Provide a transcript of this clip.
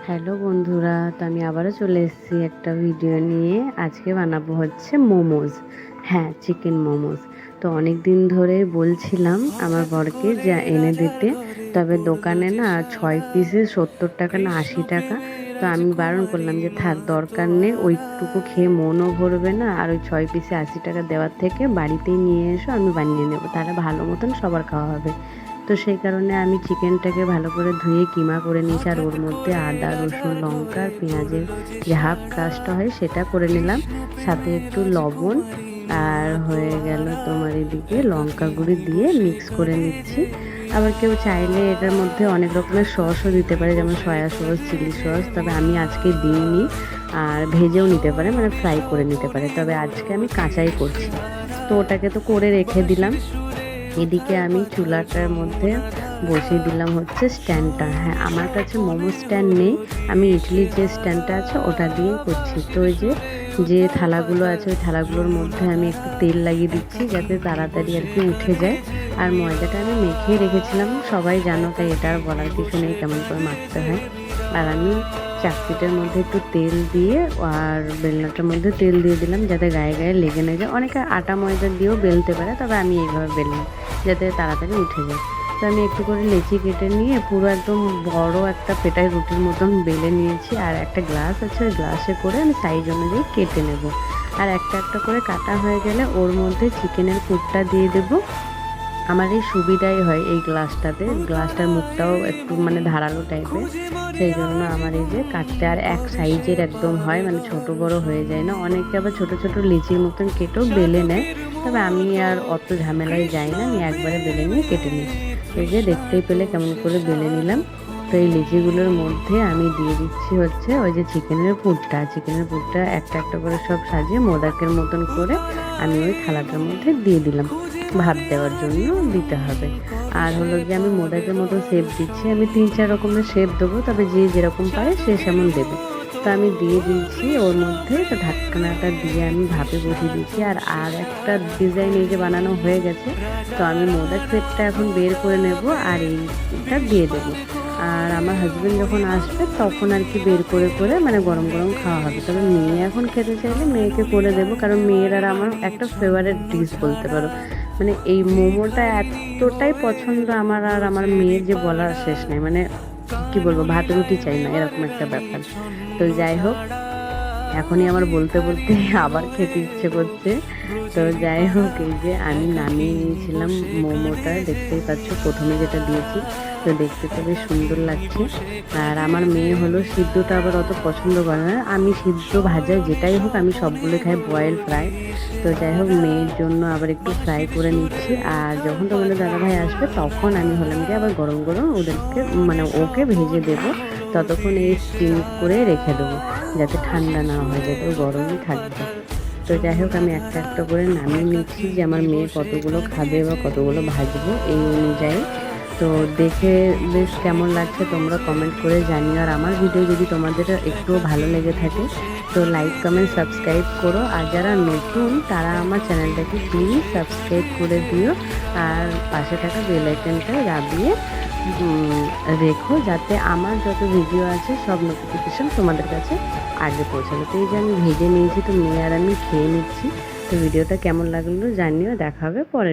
Hello বন্ধুরা, তো আমি আবারও চলে এসেছি একটা ভিডিও নিয়ে। আজকে বানাবো হচ্ছে মোমোজ। হ্যাঁ, চিকেন মোমোজ। তো অনেক দিন ধরে বলছিলাম আমার বরকে যে এনে দিতে, তবে দোকানে না 6 পিসে 70 টাকা না 80 টাকা। তো আমি বারণ করলাম যে থাক, দরকার নেই, ওইটুকু খেয়ে মনও ভরবে না, আর ওই 6 পিসে 80 টাকা দেওয়ার থেকে বাড়িতেই নিয়ে এসো, আমি বানিয়ে নেবো, তাহলে ভালো মতন সবার খাওয়া হবে। তো সেই কারণে আমি চিকেনটাকে ভালো করে ধুয়ে কিমা করে নিয়েছি, আর ওর মধ্যে আদা রসুন লঙ্কা পেঁয়াজের যে হাফ ক্রাশটা হয় সেটা করে নিলাম, সাথে একটু লবণ আর হয়ে গেল তোমার এদিকে লঙ্কা গুঁড়ি দিয়ে মিক্স করে নিচ্ছি। আবার কেউ চাইলে এটার মধ্যে অনেক রকমের সসও দিতে পারে, যেমন সয়া সস, চিলি সস, তবে আমি আজকে দিইনি। আর ভেজেও নিতে পারে, মানে ফ্রাই করে নিতে পারে, তবে আজকে আমি কাঁচাই করছি। তো ওটাকে তো করে রেখে দিলাম। এদিকে আমি চুলাটার মধ্যে বসিয়ে দিলাম হচ্ছে স্ট্যান্ডটা। হ্যাঁ, আমার কাছে মোমো স্ট্যান্ড নেই, আমি ইডলির যে স্ট্যান্ডটা আছে ওটা দিয়ে করছি। তো ওই যে যে থালাগুলো আছে ওই থালাগুলোর মধ্যে আমি একটু তেল লাগিয়ে দিচ্ছি, যাতে তাড়াতাড়ি আর কি উঠে যায়। আর ময়দাটা আমি মেখে রেখেছিলাম, সবাই জানো, তাই এটা আর বলার কিছু নেই কেমন করে মাখতে হয়। আর আমি চাকতিটার মধ্যে একটু তেল দিয়ে আর বেলনাটার মধ্যে তেল দিয়ে দিলাম, যাতে গায়ে গায়ে লেগে না যায়। অনেকে আটা ময়দা দিয়েও বেলতে পারে, তবে আমি এইভাবে বেললাম যাতে তাড়াতাড়ি উঠে যায়। তো আমি একটু করে লেচি কেটে নিয়ে পুরো একদম বড় একটা পেটাই রুটির মতন বেলে নিয়েছি। আর একটা গ্লাস আছে, ওই গ্লাসে করে আমি সাইজ অনুযায়ী কেটে নেব। আর একটা একটা করে কাটা হয়ে গেলে ওর মধ্যে চিকেনের পুরটা দিয়ে দেবো। আমার এই সুবিধাই হয় এই গ্লাসটাতে, গ্লাসটার মুখটাও একটু মানে ধারালো টাইপের, সেই জন্য আমার এই যে কাটতে আর এক সাইজের একদম হয়, মানে ছোট বড় হয়ে যায় না। অনেকে আবার ছোট ছোট লিচির মতন কেটেও বেলে নেয়, তবে আমি আর অত ঝামেলায় যাই না, আমি একবারে বেলে নিয়ে কেটে নিই। এই যে দেখতেই পেলে কেমন করে বেলে নিলাম। তো এই লিচিগুলোর মধ্যে আমি দিয়ে দিচ্ছি হচ্ছে ওই যে চিকেনের পুরটা একটা একটা করে সব সাজিয়ে মোদকের মতন করে আমি ওই থালাটার মধ্যে দিয়ে দিলাম। ভাপ দেওয়ার জন্য দিতে হবে। আর হলো যে আমি মোদকের মতো শেপ দিচ্ছি, আমি 3-4 রকমের শেপ দেবো, তবে যে যেরকম পারে সে সেমন দেবে। তো আমি দিয়ে দিয়েছি ওর মধ্যে, তো ঢাকনাটা দিয়ে আমি ভাপে বসিয়ে দিচ্ছি। আর আর একটা ডিজাইন এই যে বানানো হয়ে গেছে, তো আমি মোদক শেপটা এখন বের করে নেব আর এইটা দিয়ে দেবো। আর আমার হাজব্যান্ড যখন আসবে তখন আর কি বের করে করে মানে গরম গরম খাওয়া হবে। তবে মেয়ে এখন খেতে চাইলে মেয়েকে করে দেবো, কারণ মেয়ের আর আমার একটা ফেভারিট ডিশ বলতে পারো। মানে এই মোমোটা এতটাই পছন্দ আমার আর আমার মেয়ের যে বলার শেষ নেই, মানে কি বলবো, ভাত রুটি চাই না এরকম একটা ব্যাপার। তো যাই হোক, এখনই আমার বলতে বলতে আবার খেতে ইচ্ছে করছে। তো যাই হোক, এই যে আমি নামিয়ে নিয়েছিলাম মোমোটা, দেখতেই পাচ্ছ প্রথমে যেটা দিয়েছি। তো দেখতে তো বেশ সুন্দর লাগছে। আর আমার মেয়ে হলো সিদ্ধটা আবার অত পছন্দ করে না, আমি সিদ্ধ ভাজা যেটাই হোক আমি সবগুলো খাই, বয়েল ফ্রাই। তো যাই হোক, মেয়ের জন্য আবার একটু ফ্রাই করে নিচ্ছি। আর যখন তোমাদের দাদাভাই আসবে তখন আমি হলাম গিয়ে আবার গরম গরম ওদেরকে মানে ওকে ভেজে দেবো। ততক্ষণ এই স্টিম করে রেখে দেবো, যাতে ঠান্ডা না হয়ে যায়, তো গরমই থাকবে। তো যাই হোক, আমি একটা একটা করে নামিয়ে নিচ্ছি যে আমার মেয়ে কতগুলো খাবে বা কতগুলো ভাজবো এই অনুযায়ী। তো দেখে বেশ কেমন লাগছে তোমরা কমেন্ট করে জানিও। আর আমার ভিডিও যদি তোমাদের একটুও ভালো লেগে থাকে তো লাইক কমেন্ট সাবস্ক্রাইব করো। আর যারা নতুন তারা আমার চ্যানেলটাকে প্লিজ সাবস্ক্রাইব করে দিও, আর পাশে থাকা বেল আইকনটা দাবিয়ে রেখো, যাতে আমার যত ভিডিও আছে সব নোটিফিকেশন তোমাদের কাছে আগে পৌঁছাবে। তো এই যে আমি ভেজে নিয়েছি, তো মেয়ে আর আমি খেয়ে নিচ্ছি। তো ভিডিওটা কেমন লাগলো জানিও, দেখা হবে পরের